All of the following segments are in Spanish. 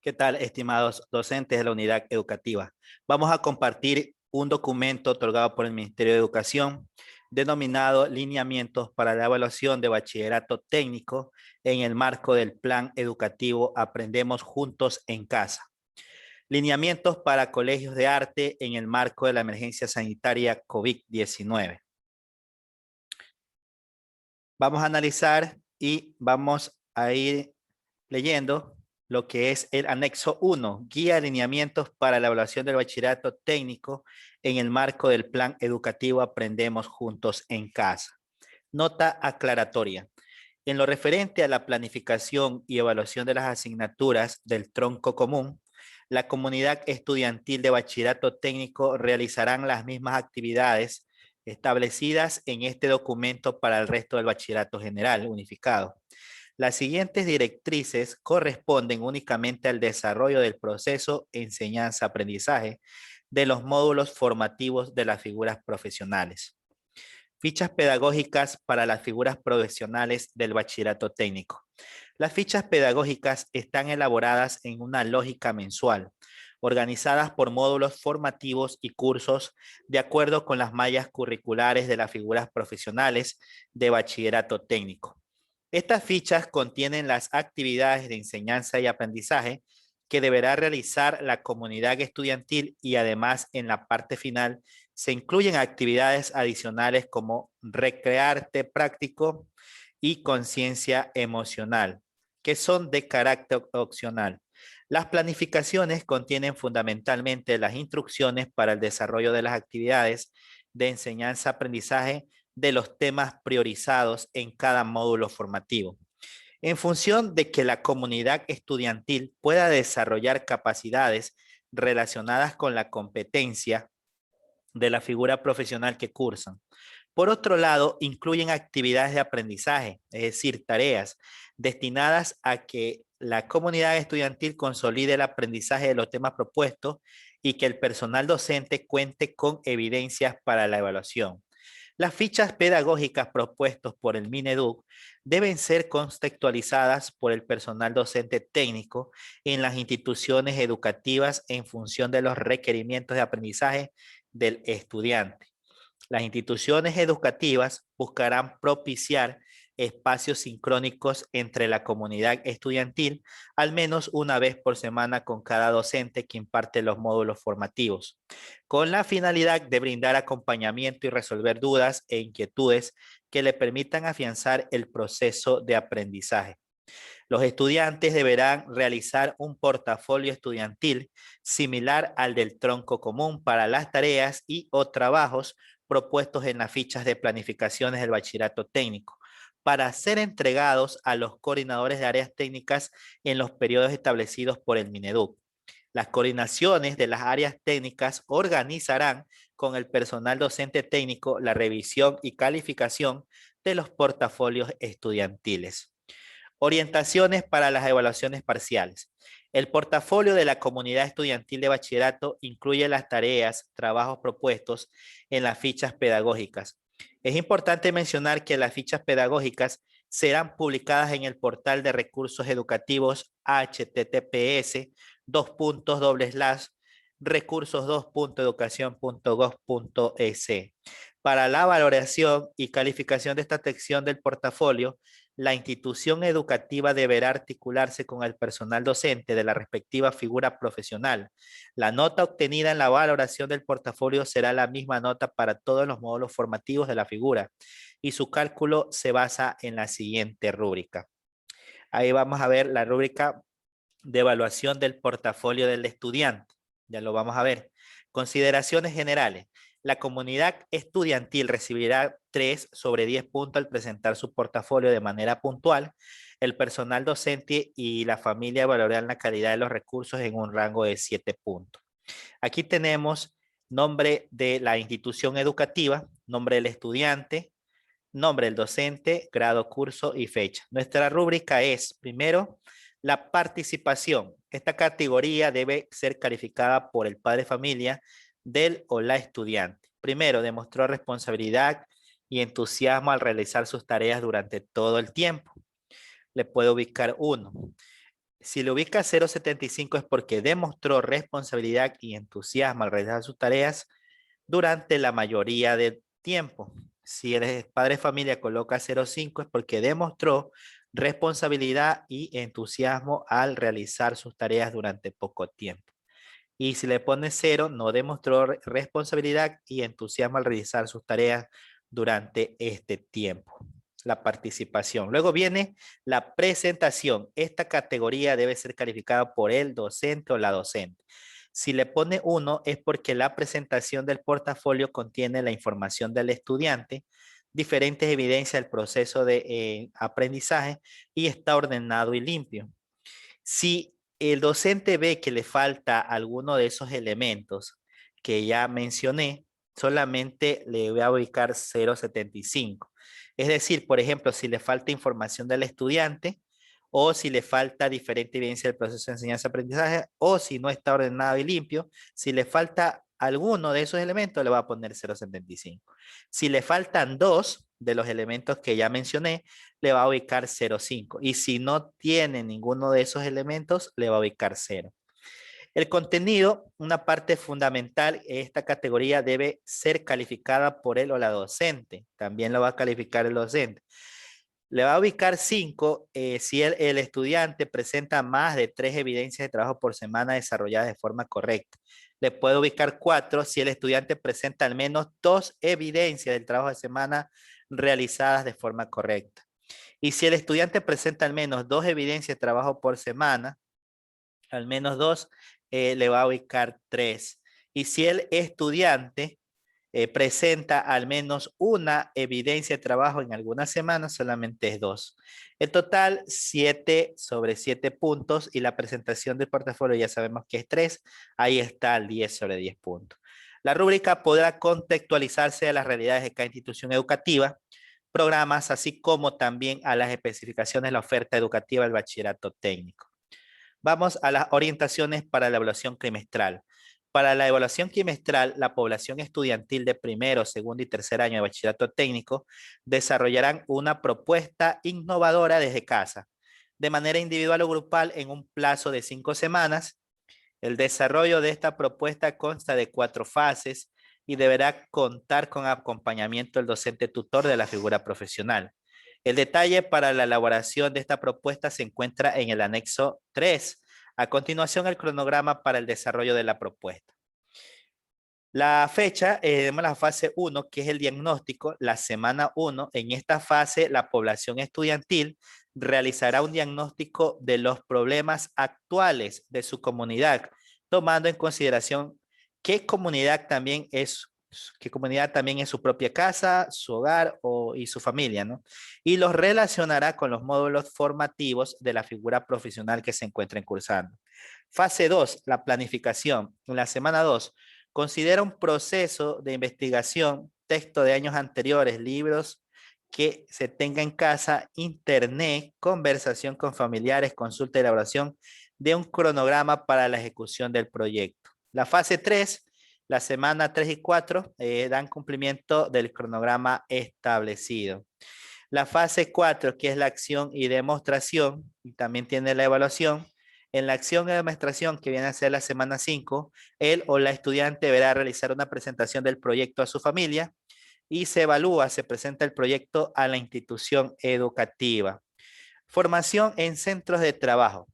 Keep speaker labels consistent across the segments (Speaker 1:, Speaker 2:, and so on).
Speaker 1: ¿Qué tal, estimados docentes de la unidad educativa? Vamos a compartir un documento otorgado por el Ministerio de Educación denominado Lineamientos para la Evaluación de Bachillerato Técnico en el marco del Plan Educativo Aprendemos Juntos en Casa. Lineamientos para colegios de arte en el marco de la emergencia sanitaria COVID-19. Vamos a analizar y vamos a ir leyendo lo que es el anexo 1, guía de lineamientos para la evaluación del bachillerato técnico en el marco del plan educativo Aprendemos Juntos en Casa. Nota aclaratoria. En lo referente a la planificación y evaluación de las asignaturas del tronco común, la comunidad estudiantil de bachillerato técnico realizarán las mismas actividades establecidas en este documento para el resto del bachillerato general unificado. Las siguientes directrices corresponden únicamente al desarrollo del proceso enseñanza-aprendizaje de los módulos formativos de las figuras profesionales. Fichas pedagógicas para las figuras profesionales del bachillerato técnico. Las fichas pedagógicas están elaboradas en una lógica mensual, organizadas por módulos formativos y cursos de acuerdo con las mallas curriculares de las figuras profesionales de bachillerato técnico. Estas fichas contienen las actividades de enseñanza y aprendizaje que deberá realizar la comunidad estudiantil y además en la parte final se incluyen actividades adicionales como recrearte práctico y conciencia emocional, que son de carácter opcional. Las planificaciones contienen fundamentalmente las instrucciones para el desarrollo de las actividades de enseñanza-aprendizaje de los temas priorizados en cada módulo formativo. En función de que la comunidad estudiantil pueda desarrollar capacidades relacionadas con la competencia de la figura profesional que cursan. Por otro lado, incluyen actividades de aprendizaje, es decir, tareas destinadas a que la comunidad estudiantil consolide el aprendizaje de los temas propuestos y que el personal docente cuente con evidencias para la evaluación. Las fichas pedagógicas propuestas por el Mineduc deben ser contextualizadas por el personal docente técnico en las instituciones educativas en función de los requerimientos de aprendizaje del estudiante. Las instituciones educativas buscarán propiciar espacios sincrónicos entre la comunidad estudiantil al menos una vez por semana con cada docente que imparte los módulos formativos, con la finalidad de brindar acompañamiento y resolver dudas e inquietudes que le permitan afianzar el proceso de aprendizaje. Los estudiantes deberán realizar un portafolio estudiantil similar al del tronco común para las tareas y o trabajos propuestos en las fichas de planificaciones del bachillerato técnico para ser entregados a los coordinadores de áreas técnicas en los periodos establecidos por el Mineduc. Las coordinaciones de las áreas técnicas organizarán con el personal docente técnico la revisión y calificación de los portafolios estudiantiles. Orientaciones para las evaluaciones parciales. El portafolio de la comunidad estudiantil de bachillerato incluye las tareas, trabajos propuestos en las fichas pedagógicas. Es importante mencionar que las fichas pedagógicas serán publicadas en el portal de recursos educativos https://recursos2.educacion.gov.es. Para la valoración y calificación de esta sección del portafolio, la institución educativa deberá articularse con el personal docente de la respectiva figura profesional. La nota obtenida en la valoración del portafolio será la misma nota para todos los módulos formativos de la figura y su cálculo se basa en la siguiente rúbrica. Ahí vamos a ver la rúbrica de evaluación del portafolio del estudiante. Ya lo vamos a ver. Consideraciones generales. La comunidad estudiantil recibirá 3 sobre 10 puntos al presentar su portafolio de manera puntual. El personal docente y la familia evaluarán la calidad de los recursos en un rango de 7 puntos. Aquí tenemos nombre de la institución educativa, nombre del estudiante, nombre del docente, grado, curso y fecha. Nuestra rúbrica es, primero, la participación. Esta categoría debe ser calificada por el padre de familia del o la estudiante. Primero, demostró responsabilidad y entusiasmo al realizar sus tareas durante todo el tiempo. Le puedo ubicar 1. Si le ubica 0,75 es porque demostró responsabilidad y entusiasmo al realizar sus tareas durante la mayoría del tiempo. Si el padre de familia coloca 0,5 es porque demostró responsabilidad y entusiasmo al realizar sus tareas durante poco tiempo. Y si le pone 0, no demostró responsabilidad y entusiasmo al realizar sus tareas durante este tiempo. La participación. Luego viene la presentación. Esta categoría debe ser calificada por el docente o la docente. Si le pone 1 es porque la presentación del portafolio contiene la información del estudiante, diferentes evidencias del proceso de aprendizaje y está ordenado y limpio. Si el docente ve que le falta alguno de esos elementos que ya mencioné, solamente le voy a ubicar 0,75. Es decir, por ejemplo, si le falta información del estudiante o si le falta diferente evidencia del proceso de enseñanza-aprendizaje o si no está ordenado y limpio, si le falta alguno de esos elementos, le va a poner 0,75. Si le faltan dos de los elementos que ya mencioné, le va a ubicar 0,5. Y si no tiene ninguno de esos elementos, le va a ubicar 0. El contenido, una parte fundamental, esta categoría debe ser calificada por él o la docente. También lo va a calificar el docente. Le va a ubicar 5 si el estudiante presenta más de 3 evidencias de trabajo por semana desarrolladas de forma correcta. Le puede ubicar 4 si el estudiante presenta al menos 2 evidencias del trabajo de semana realizadas de forma correcta. Y si el estudiante presenta al menos 2 evidencias de trabajo por semana, al menos 2, le va a ubicar 3. Y si el estudiante presenta al menos una evidencia de trabajo en algunas semanas, solamente es 2. En total, 7 sobre 7 puntos y la presentación del portafolio ya sabemos que es 3. Ahí está el 10 sobre 10 puntos. La rúbrica podrá contextualizarse a las realidades de cada institución educativa, programas, así como también a las especificaciones de la oferta educativa del bachillerato técnico. Vamos a las orientaciones para la evaluación trimestral. Para la evaluación trimestral, la población estudiantil de primero, segundo y tercer año de bachillerato técnico desarrollarán una propuesta innovadora desde casa, de manera individual o grupal en un plazo de 5 semanas. El desarrollo de esta propuesta consta de 4 fases y deberá contar con acompañamiento del docente tutor de la figura profesional. El detalle para la elaboración de esta propuesta se encuentra en el anexo 3. A continuación, el cronograma para el desarrollo de la propuesta. La fecha, tenemos la fase 1, que es el diagnóstico, la semana 1. En esta fase, la población estudiantil realizará un diagnóstico de los problemas actuales de su comunidad, tomando en consideración qué comunidad también es su propia casa, su hogar y su familia, ¿no? Y los relacionará con los módulos formativos de la figura profesional que se encuentren cursando. Fase 2, la planificación. En la semana 2, considera un proceso de investigación, texto de años anteriores, libros que se tenga en casa, internet, conversación con familiares, consulta y elaboración de un cronograma para la ejecución del proyecto. La fase 3, la semana 3 y 4, dan cumplimiento del cronograma establecido. La fase 4, que es la acción y demostración, y también tiene la evaluación. En la acción y demostración, que viene a ser la semana 5, él o la estudiante deberá realizar una presentación del proyecto a su familia y se evalúa, se presenta el proyecto a la institución educativa. Formación en centros de trabajo.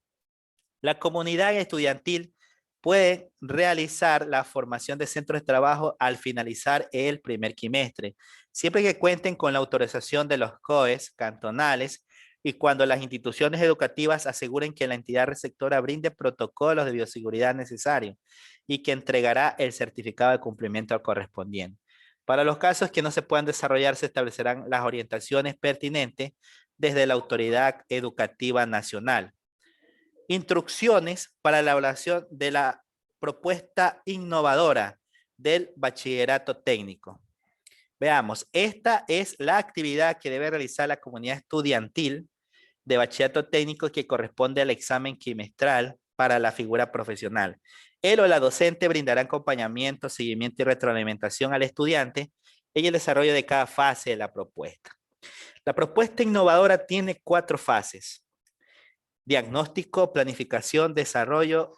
Speaker 1: La comunidad estudiantil puede realizar la formación de centros de trabajo al finalizar el primer quimestre, siempre que cuenten con la autorización de los COEs cantonales y cuando las instituciones educativas aseguren que la entidad receptora brinde protocolos de bioseguridad necesarios y que entregará el certificado de cumplimiento correspondiente. Para los casos que no se puedan desarrollar, se establecerán las orientaciones pertinentes desde la Autoridad Educativa Nacional. Instrucciones para la elaboración de la propuesta innovadora del bachillerato técnico. Veamos, esta es la actividad que debe realizar la comunidad estudiantil de bachillerato técnico que corresponde al examen trimestral para la figura profesional. Él o la docente brindará acompañamiento, seguimiento y retroalimentación al estudiante en el desarrollo de cada fase de la propuesta. La propuesta innovadora tiene 4 fases. diagnóstico, planificación, desarrollo,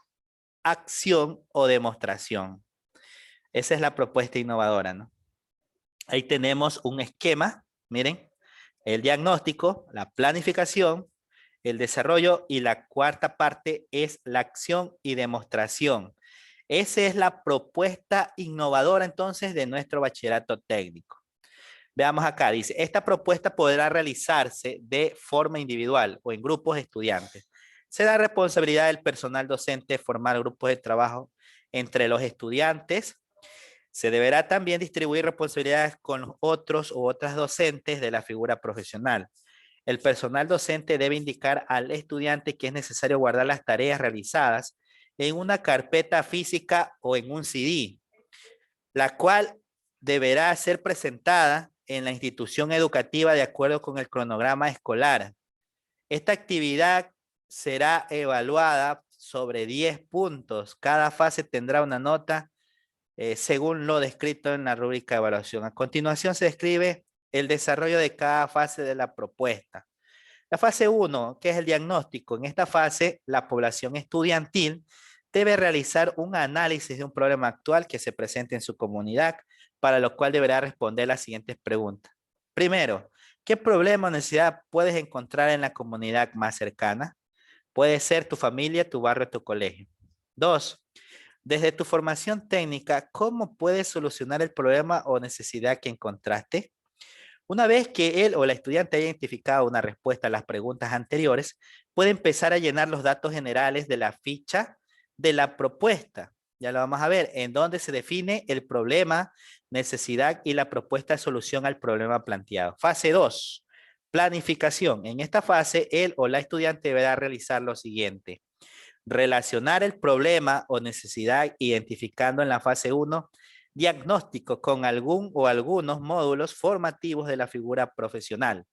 Speaker 1: acción o demostración. Esa es la propuesta innovadora, ¿no? Ahí tenemos un esquema, miren, el diagnóstico, la planificación, el desarrollo y la cuarta parte es la acción y demostración. Esa es la propuesta innovadora entonces de nuestro bachillerato técnico. Veamos acá, dice, esta propuesta podrá realizarse de forma individual o en grupos de estudiantes. Será responsabilidad del personal docente formar grupos de trabajo entre los estudiantes. Se deberá también distribuir responsabilidades con los otros u otras docentes de la figura profesional. El personal docente debe indicar al estudiante que es necesario guardar las tareas realizadas en una carpeta física o en un CD, la cual deberá ser presentada en la institución educativa de acuerdo con el cronograma escolar. Esta actividad será evaluada sobre 10 puntos. Cada fase tendrá una nota según lo descrito en la rúbrica de evaluación. A continuación se describe el desarrollo de cada fase de la propuesta. La fase 1, que es el diagnóstico. En esta fase, la población estudiantil debe realizar un análisis de un problema actual que se presente en su comunidad, para lo cual deberá responder las siguientes preguntas. Primero, ¿qué problema o necesidad puedes encontrar en la comunidad más cercana? Puede ser tu familia, tu barrio, tu colegio. 2. Desde tu formación técnica, ¿cómo puedes solucionar el problema o necesidad que encontraste? Una vez que él o la estudiante haya identificado una respuesta a las preguntas anteriores, puede empezar a llenar los datos generales de la ficha de la propuesta. Ya lo vamos a ver, en donde se define el problema, necesidad y la propuesta de solución al problema planteado. Fase 2, planificación. En esta fase, él o la estudiante deberá realizar lo siguiente: relacionar el problema o necesidad identificando en la fase 1 diagnóstico con algún o algunos módulos formativos de la figura profesional,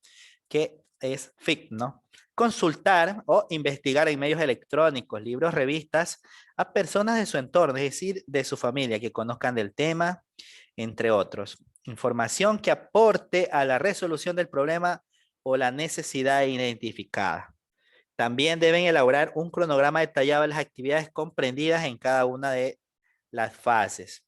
Speaker 1: que es FIC, ¿no? Consultar o investigar en medios electrónicos, libros, revistas, a personas de su entorno, es decir, de su familia, que conozcan del tema, entre otros. Información que aporte a la resolución del problema o la necesidad identificada. También deben elaborar un cronograma detallado de las actividades comprendidas en cada una de las fases.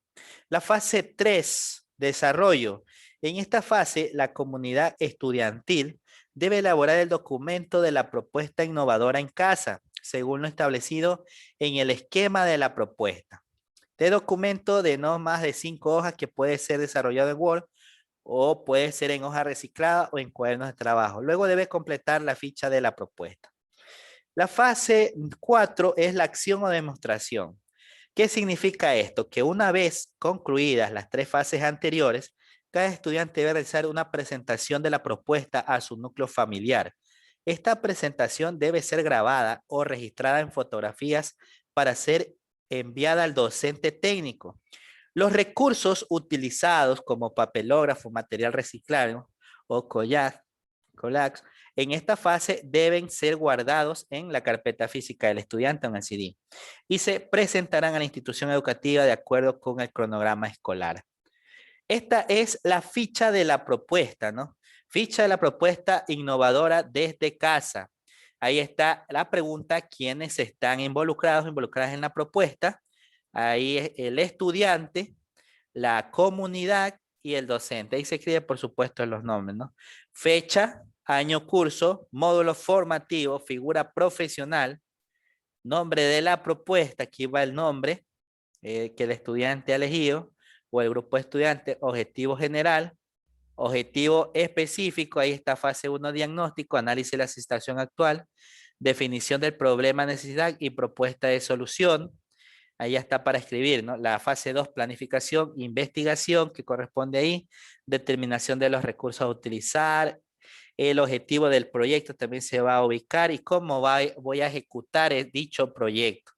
Speaker 1: La fase 3, desarrollo. En esta fase, la comunidad estudiantil debe elaborar el documento de la propuesta innovadora en casa, según lo establecido en el esquema de la propuesta. Este documento de no más de 5 hojas que puede ser desarrollado en Word o puede ser en hoja reciclada o en cuadernos de trabajo. Luego debe completar la ficha de la propuesta. La fase 4 es la acción o demostración. ¿Qué significa esto? Que una vez concluidas las 3 fases anteriores, cada estudiante debe realizar una presentación de la propuesta a su núcleo familiar. Esta presentación debe ser grabada o registrada en fotografías para ser enviada al docente técnico. Los recursos utilizados como papelógrafo, material reciclado o collages en esta fase deben ser guardados en la carpeta física del estudiante o en el CD y se presentarán a la institución educativa de acuerdo con el cronograma escolar. Esta es la ficha de la propuesta, ¿no? Ficha de la propuesta innovadora desde casa. Ahí está la pregunta: ¿quiénes están involucradas en la propuesta? Ahí es el estudiante, la comunidad y el docente. Ahí se escribe, por supuesto, los nombres, ¿no? Fecha, año, curso, módulo formativo, figura profesional, nombre de la propuesta, aquí va el nombre que el estudiante ha elegido, o el grupo de estudiantes, objetivo general, objetivo específico, ahí está fase 1, diagnóstico, análisis de la situación actual, definición del problema, necesidad y propuesta de solución. Ahí ya está para escribir, ¿no? La fase 2, planificación, investigación, que corresponde ahí, determinación de los recursos a utilizar, el objetivo del proyecto también se va a ubicar y cómo voy a ejecutar dicho proyecto.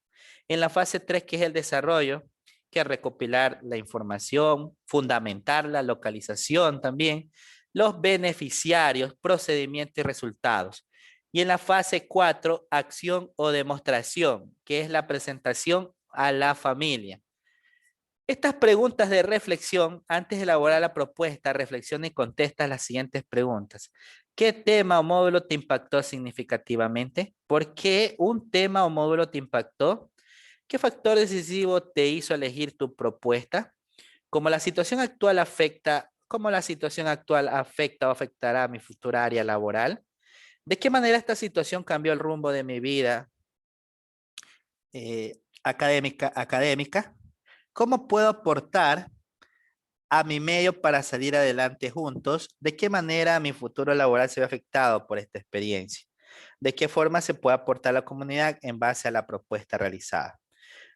Speaker 1: En la fase 3, que es el desarrollo, que es recopilar la información, fundamentar la localización también, los beneficiarios, procedimientos y resultados. Y en la fase 4, acción o demostración, que es la presentación a la familia. Estas preguntas de reflexión, antes de elaborar la propuesta, reflexiona y contesta las siguientes preguntas. ¿Qué tema o módulo te impactó significativamente? ¿Por qué un tema o módulo te impactó? ¿Qué factor decisivo te hizo elegir tu propuesta? ¿Cómo la situación actual afecta o afectará a mi futura área laboral? ¿De qué manera esta situación cambió el rumbo de mi vida académica? ¿Cómo puedo aportar a mi medio para salir adelante juntos? ¿De qué manera mi futuro laboral se ve afectado por esta experiencia? ¿De qué forma se puede aportar a la comunidad en base a la propuesta realizada?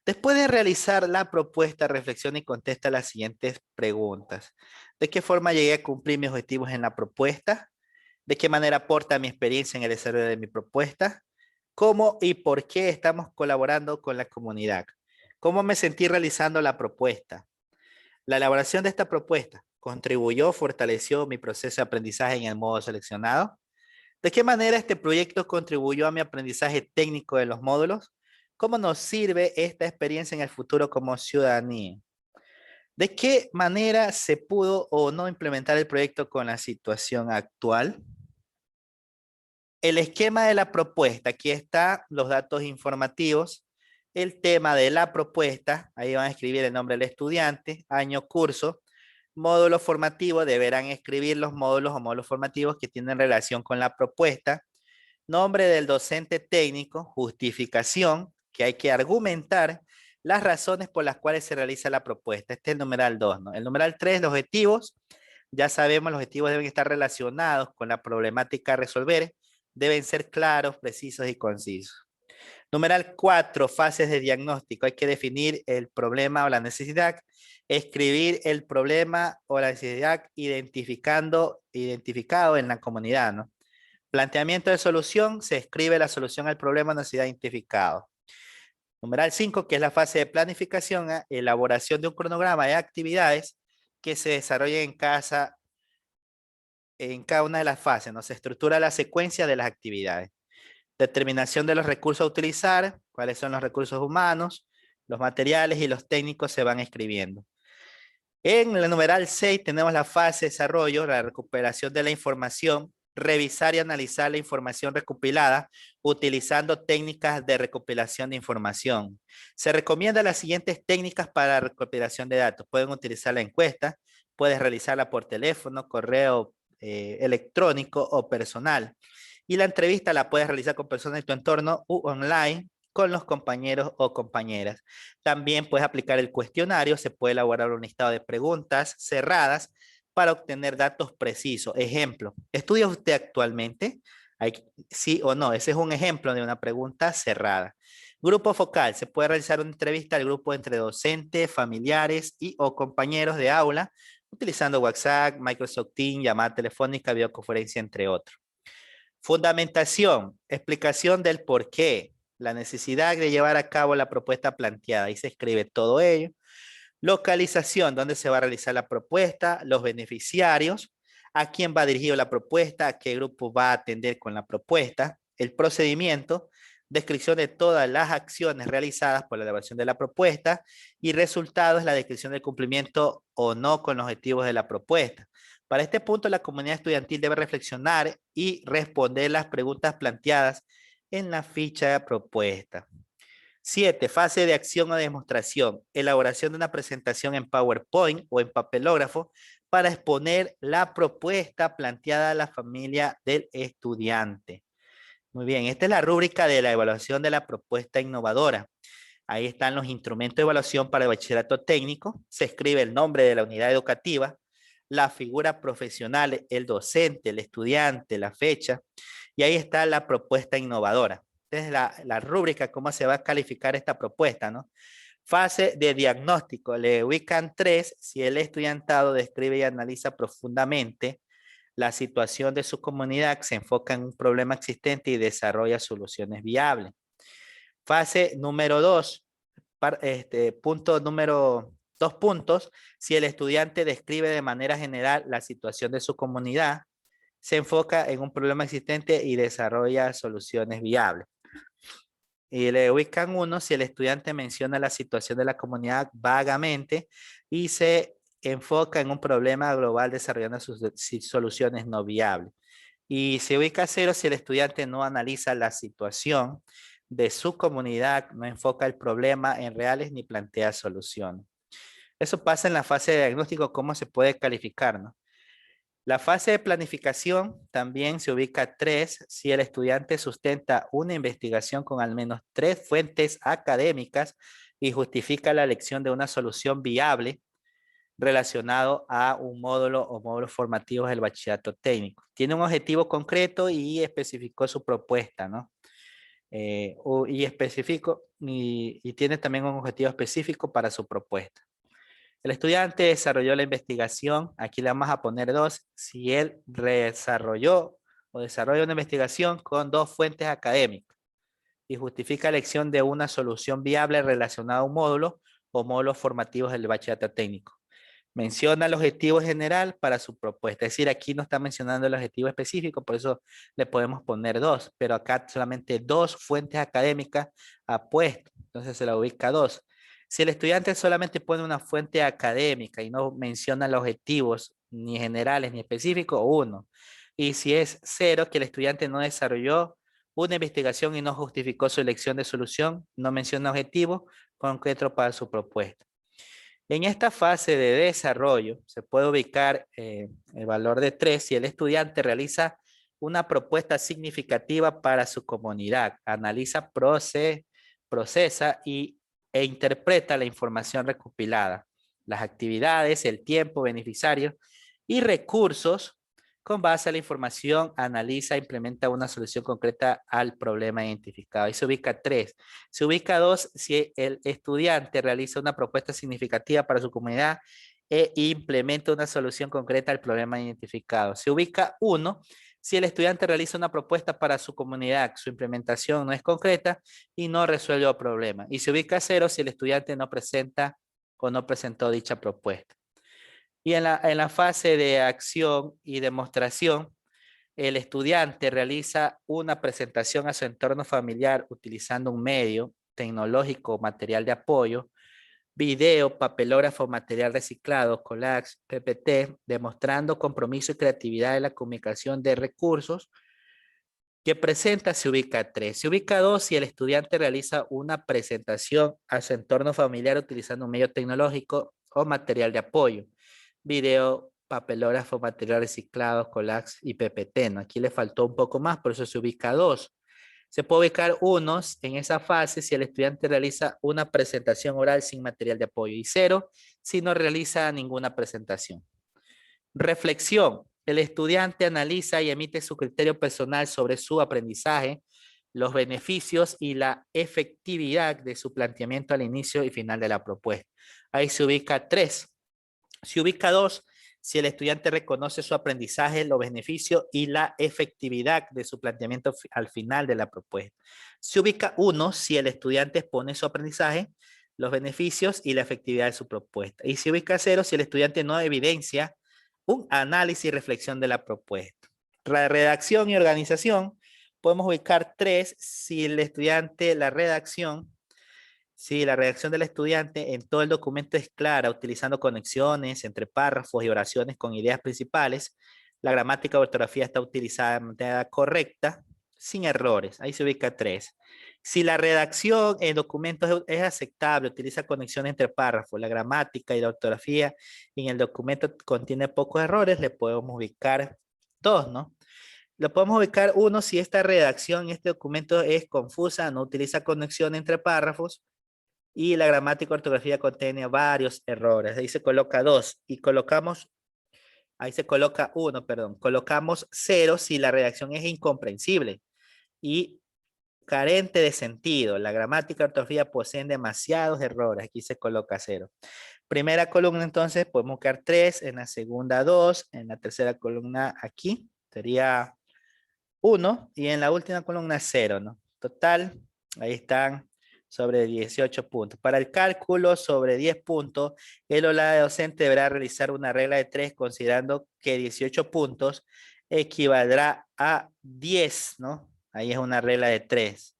Speaker 1: Después de realizar la propuesta, reflexiona y contesta las siguientes preguntas. ¿De qué forma llegué a cumplir mis objetivos en la propuesta? ¿De qué manera aporta mi experiencia en el desarrollo de mi propuesta? ¿Cómo y por qué estamos colaborando con la comunidad? ¿Cómo me sentí realizando la propuesta? La elaboración de esta propuesta contribuyó, fortaleció mi proceso de aprendizaje en el modo seleccionado. ¿De qué manera este proyecto contribuyó a mi aprendizaje técnico de los módulos? ¿Cómo nos sirve esta experiencia en el futuro como ciudadanía? ¿De qué manera se pudo o no implementar el proyecto con la situación actual? El esquema de la propuesta, aquí están los datos informativos, el tema de la propuesta, ahí van a escribir el nombre del estudiante, año, curso, módulo formativo, deberán escribir los módulos o módulos formativos que tienen relación con la propuesta, nombre del docente técnico, justificación, que hay que argumentar las razones por las cuales se realiza la propuesta. Este es el numeral 2, ¿no? El numeral 3, los objetivos. Ya sabemos, los objetivos deben estar relacionados con la problemática a resolver. Deben ser claros, precisos y concisos. Numeral 4, fases de diagnóstico. Hay que definir el problema o la necesidad, escribir el problema o la necesidad identificado en la comunidad, ¿no? Planteamiento de solución, se escribe la solución al problema o necesidad identificado. Numeral 5, que es la fase de planificación, elaboración de un cronograma de actividades que se desarrollen en cada una de las fases, ¿no? Se estructura la secuencia de las actividades. Determinación de los recursos a utilizar, cuáles son los recursos humanos, los materiales y los técnicos se van escribiendo. En el numeral 6 tenemos la fase de desarrollo, la recuperación de la información, revisar y analizar la información recopilada utilizando técnicas de recopilación de información. Se recomiendan las siguientes técnicas para la recopilación de datos. Pueden utilizar la encuesta, puedes realizarla por teléfono, correo electrónico o personal. Y la entrevista la puedes realizar con personas de tu entorno u online con los compañeros o compañeras. También puedes aplicar el cuestionario, se puede elaborar un listado de preguntas cerradas para obtener datos precisos. Ejemplo, ¿estudia usted actualmente? Sí o no, ese es un ejemplo de una pregunta cerrada. Grupo focal, se puede realizar una entrevista al grupo entre docentes, familiares y o compañeros de aula, utilizando WhatsApp, Microsoft Teams, llamada telefónica, videoconferencia, entre otros. Fundamentación, explicación del por qué, la necesidad de llevar a cabo la propuesta planteada. Ahí se escribe todo ello. Localización, dónde se va a realizar la propuesta, los beneficiarios, a quién va dirigida la propuesta, a qué grupo va a atender con la propuesta, el procedimiento, descripción de todas las acciones realizadas por la elaboración de la propuesta y resultados, la descripción del cumplimiento o no con los objetivos de la propuesta. Para este punto, la comunidad estudiantil debe reflexionar y responder las preguntas planteadas en la ficha de propuesta. 7. Fase de acción o demostración. Elaboración de una presentación en PowerPoint o en papelógrafo para exponer la propuesta planteada a la familia del estudiante. Muy bien, esta es la rúbrica de la evaluación de la propuesta innovadora. Ahí están los instrumentos de evaluación para el bachillerato técnico. Se escribe el nombre de la unidad educativa, la figura profesional, el docente, el estudiante, la fecha. Y ahí está la propuesta innovadora. Esta es la rúbrica, cómo se va a calificar esta propuesta, ¿no? Fase de diagnóstico. Le ubican 3 si el estudiantado describe y analiza profundamente la situación de su comunidad, se enfoca en un problema existente y desarrolla soluciones viables. Fase número 2, punto número 2 puntos, si el estudiante describe de manera general la situación de su comunidad, se enfoca en un problema existente y desarrolla soluciones viables. Y le ubican 1 si el estudiante menciona la situación de la comunidad vagamente y se enfoca en un problema global desarrollando sus soluciones no viables. Y se ubica 0 si el estudiante no analiza la situación de su comunidad, no enfoca el problema en reales ni plantea soluciones. Eso pasa en la fase de diagnóstico, cómo se puede calificar, ¿no? La fase de planificación también se ubica 3 si el estudiante sustenta una investigación con al menos 3 fuentes académicas y justifica la elección de una solución viable relacionado a un módulo o módulos formativos del bachillerato técnico. Tiene un objetivo concreto y especificó su propuesta, ¿no? Y tiene también un objetivo específico para su propuesta. El estudiante desarrolló la investigación, aquí le vamos a poner 2, si él desarrolló una investigación con 2 fuentes académicas y justifica la elección de una solución viable relacionada a un módulo o módulos formativos del bachillerato técnico. Menciona el objetivo general para su propuesta, es decir, aquí no está mencionando el objetivo específico, por eso le podemos poner 2, pero acá solamente 2 fuentes académicas ha puesto, entonces se la ubica 2. Si el estudiante solamente pone una fuente académica y no menciona los objetivos ni generales ni específicos, 1. Y si es 0, que el estudiante no desarrolló una investigación y no justificó su elección de solución, no menciona objetivo concreto para su propuesta. En esta fase de desarrollo se puede ubicar el valor de 3 si el estudiante realiza una propuesta significativa para su comunidad, analiza, procesa e interpreta la información recopilada, las actividades, el tiempo, beneficiarios y recursos. Con base a la información, analiza e implementa una solución concreta al problema identificado. Ahí se ubica 3. Se ubica 2 si el estudiante realiza una propuesta significativa para su comunidad e implementa una solución concreta al problema identificado. Se ubica 1 si el estudiante realiza una propuesta para su comunidad, su implementación no es concreta y no resuelve el problema. Y se ubica 0 si el estudiante no presenta o no presentó dicha propuesta. Y en la fase de acción y demostración, el estudiante realiza una presentación a su entorno familiar utilizando un medio tecnológico, material de apoyo, video, papelógrafo, material reciclado, collage, PPT, demostrando compromiso y creatividad en la comunicación de recursos que presenta, se ubica 3. Se ubica 2 si el estudiante realiza una presentación a su entorno familiar utilizando un medio tecnológico o material de apoyo, video, papelógrafo, material reciclado, collage y PPT, ¿no? Aquí le faltó un poco más, por eso se ubica 2. Se puede ubicar 1 en esa fase si el estudiante realiza una presentación oral sin material de apoyo y 0 si no realiza ninguna presentación. Reflexión. El estudiante analiza y emite su criterio personal sobre su aprendizaje, los beneficios y la efectividad de su planteamiento al inicio y final de la propuesta. Ahí se ubica 3. Se ubica 2 si el estudiante reconoce su aprendizaje, los beneficios y la efectividad de su planteamiento al final de la propuesta. Se ubica 1 si el estudiante expone su aprendizaje, los beneficios y la efectividad de su propuesta. Y se ubica 0 si el estudiante no evidencia un análisis y reflexión de la propuesta. La redacción y organización, podemos ubicar 3 si el estudiante, la redacción del estudiante en todo el documento es clara, utilizando conexiones entre párrafos y oraciones con ideas principales. La gramática o ortografía está utilizada de manera correcta, sin errores. Ahí se ubica 3. Si la redacción en documentos es aceptable, utiliza conexiones entre párrafos, la gramática y la ortografía en el documento contiene pocos errores, le podemos ubicar 2, ¿no? Lo podemos ubicar 1 si esta redacción en este documento es confusa, no utiliza conexión entre párrafos y la gramática y ortografía contiene varios errores. Ahí se coloca 2 y ahí se coloca 1, perdón. Colocamos 0 si la redacción es incomprensible y carente de sentido. La gramática y ortografía poseen demasiados errores. Aquí se coloca 0. Primera columna entonces podemos buscar 3, en la segunda 2, en la tercera columna aquí sería 1 y en la última columna 0, ¿no? Total, ahí están sobre 18 puntos. Para el cálculo sobre 10 puntos, el o la docente deberá realizar una regla de 3 considerando que 18 puntos equivaldrá a 10, ¿no? Ahí es una regla de 3.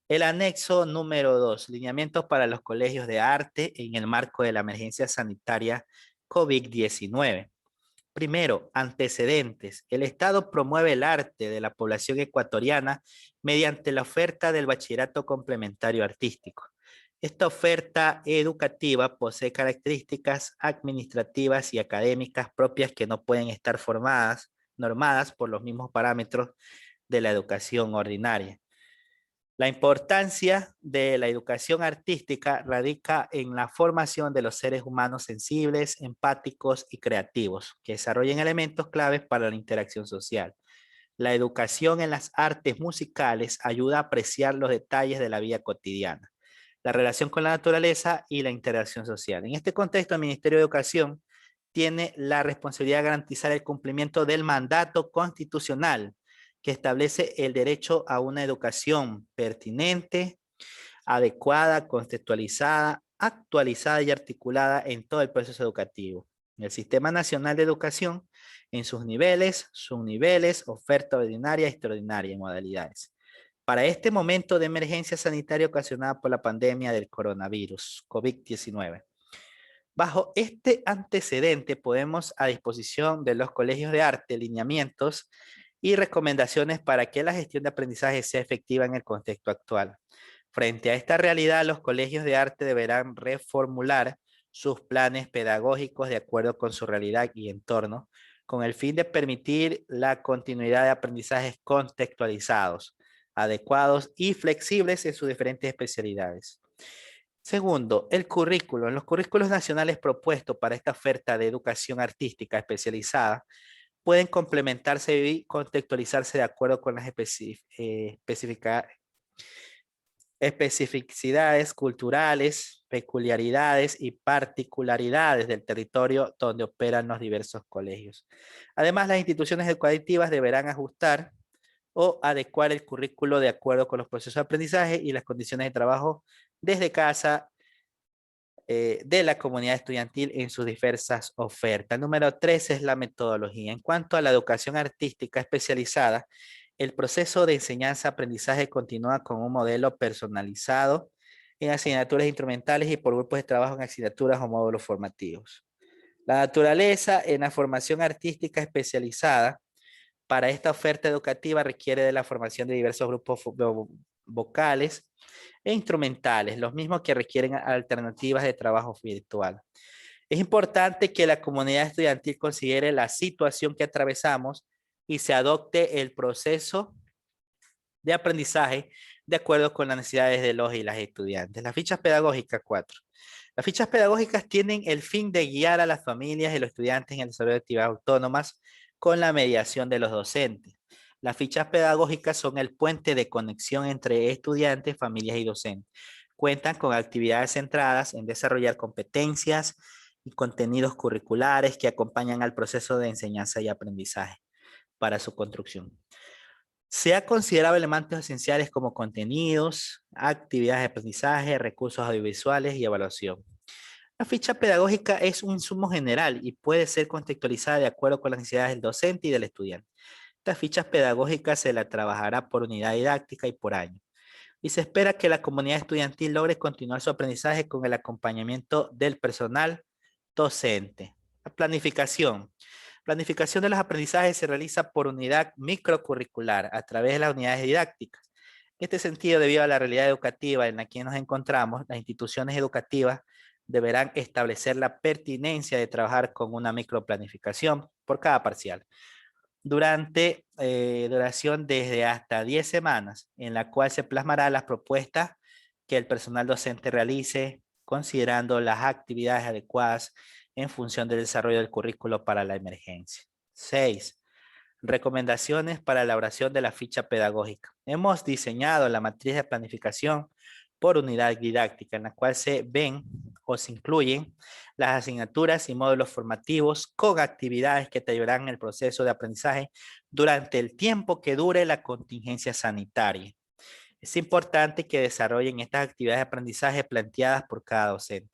Speaker 1: El anexo número 2, lineamientos para los colegios de arte en el marco de la emergencia sanitaria COVID-19. Primero, antecedentes. El Estado promueve el arte de la población ecuatoriana mediante la oferta del bachillerato complementario artístico. Esta oferta educativa posee características administrativas y académicas propias que no pueden estar normadas por los mismos parámetros de la educación ordinaria. La importancia de la educación artística radica en la formación de los seres humanos sensibles, empáticos y creativos, que desarrollen elementos claves para la interacción social. La educación en las artes musicales ayuda a apreciar los detalles de la vida cotidiana, la relación con la naturaleza y la interacción social. En este contexto, el Ministerio de Educación tiene la responsabilidad de garantizar el cumplimiento del mandato constitucional que establece el derecho a una educación pertinente, adecuada, contextualizada, actualizada y articulada en todo el proceso educativo. El Sistema Nacional de Educación en sus niveles, subniveles, oferta ordinaria y extraordinaria en modalidades. Para este momento de emergencia sanitaria ocasionada por la pandemia del coronavirus, COVID-19. Bajo este antecedente ponemos a disposición de los colegios de arte lineamientos y recomendaciones para que la gestión de aprendizaje sea efectiva en el contexto actual. Frente a esta realidad, los colegios de arte deberán reformular sus planes pedagógicos de acuerdo con su realidad y entorno, con el fin de permitir la continuidad de aprendizajes contextualizados, adecuados y flexibles en sus diferentes especialidades. Segundo, el currículo. Los currículos nacionales propuestos para esta oferta de educación artística especializada pueden complementarse y contextualizarse de acuerdo con las especificidades culturales, peculiaridades y particularidades del territorio donde operan los diversos colegios. Además, las instituciones educativas deberán ajustar o adecuar el currículo de acuerdo con los procesos de aprendizaje y las condiciones de trabajo desde casa de la comunidad estudiantil en sus diversas ofertas. Número 3 es la metodología. En cuanto a la educación artística especializada, el proceso de enseñanza-aprendizaje continúa con un modelo personalizado en asignaturas instrumentales y por grupos de trabajo en asignaturas o módulos formativos. La naturaleza en la formación artística especializada para esta oferta educativa requiere de la formación de diversos grupos vocales e instrumentales, los mismos que requieren alternativas de trabajo virtual. Es importante que la comunidad estudiantil considere la situación que atravesamos y se adopte el proceso de aprendizaje de acuerdo con las necesidades de los y las estudiantes. Las fichas pedagógicas 4. Las fichas pedagógicas tienen el fin de guiar a las familias y los estudiantes en el desarrollo de actividades autónomas con la mediación de los docentes. Las fichas pedagógicas son el puente de conexión entre estudiantes, familias y docentes. Cuentan con actividades centradas en desarrollar competencias y contenidos curriculares que acompañan al proceso de enseñanza y aprendizaje para su construcción. Se ha considerado elementos esenciales como contenidos, actividades de aprendizaje, recursos audiovisuales y evaluación. La ficha pedagógica es un insumo general y puede ser contextualizada de acuerdo con las necesidades del docente y del estudiante. Estas fichas pedagógicas se la trabajará por unidad didáctica y por año. Y se espera que la comunidad estudiantil logre continuar su aprendizaje con el acompañamiento del personal docente. La planificación. Planificación de los aprendizajes se realiza por unidad microcurricular a través de las unidades didácticas. En este sentido, debido a la realidad educativa en la que nos encontramos, las instituciones educativas deberán establecer la pertinencia de trabajar con una microplanificación por cada parcial durante duración desde hasta 10 semanas, en la cual se plasmará las propuestas que el personal docente realice, considerando las actividades adecuadas en función del desarrollo del currículo para la emergencia. 6. Recomendaciones para la elaboración de la ficha pedagógica. Hemos diseñado la matriz de planificación por unidad didáctica, en la cual se ven o se incluyen las asignaturas y módulos formativos con actividades que te ayudarán en el proceso de aprendizaje durante el tiempo que dure la contingencia sanitaria. Es importante que desarrollen estas actividades de aprendizaje planteadas por cada docente.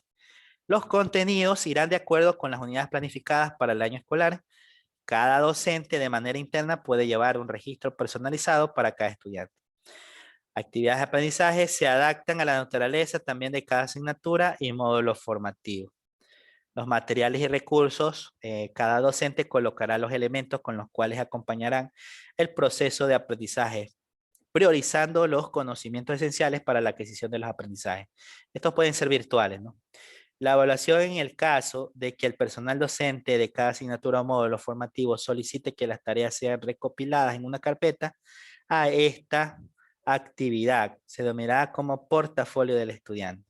Speaker 1: Los contenidos irán de acuerdo con las unidades planificadas para el año escolar. Cada docente de manera interna puede llevar un registro personalizado para cada estudiante. Actividades de aprendizaje se adaptan a la naturaleza también de cada asignatura y módulo formativo. Los materiales y recursos, cada docente colocará los elementos con los cuales acompañarán el proceso de aprendizaje, priorizando los conocimientos esenciales para la adquisición de los aprendizajes. Estos pueden ser virtuales, ¿no? La evaluación en el caso de que el personal docente de cada asignatura o módulo formativo solicite que las tareas sean recopiladas en una carpeta, a esta actividad se denominará como portafolio del estudiante.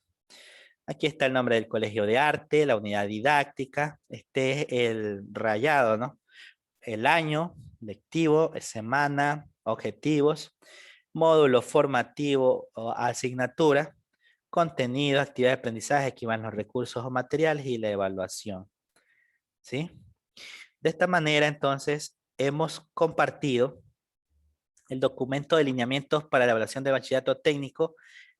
Speaker 1: Aquí está el nombre del colegio de arte, la unidad didáctica, este es el rayado, ¿no? El año lectivo, semana, objetivos, módulo formativo o asignatura, contenido, actividad de aprendizaje, aquí van los recursos o materiales y la evaluación. ¿Sí? De esta manera, entonces, hemos compartido el documento de lineamientos para la evaluación de bachillerato técnico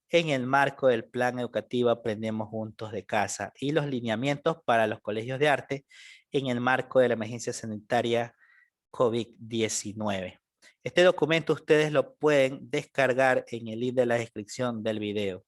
Speaker 1: en el marco del plan educativo Aprendemos Juntos de Casa y los lineamientos para los colegios de arte en el marco de la emergencia sanitaria COVID-19. Este documento ustedes lo pueden descargar en el link de la descripción del video.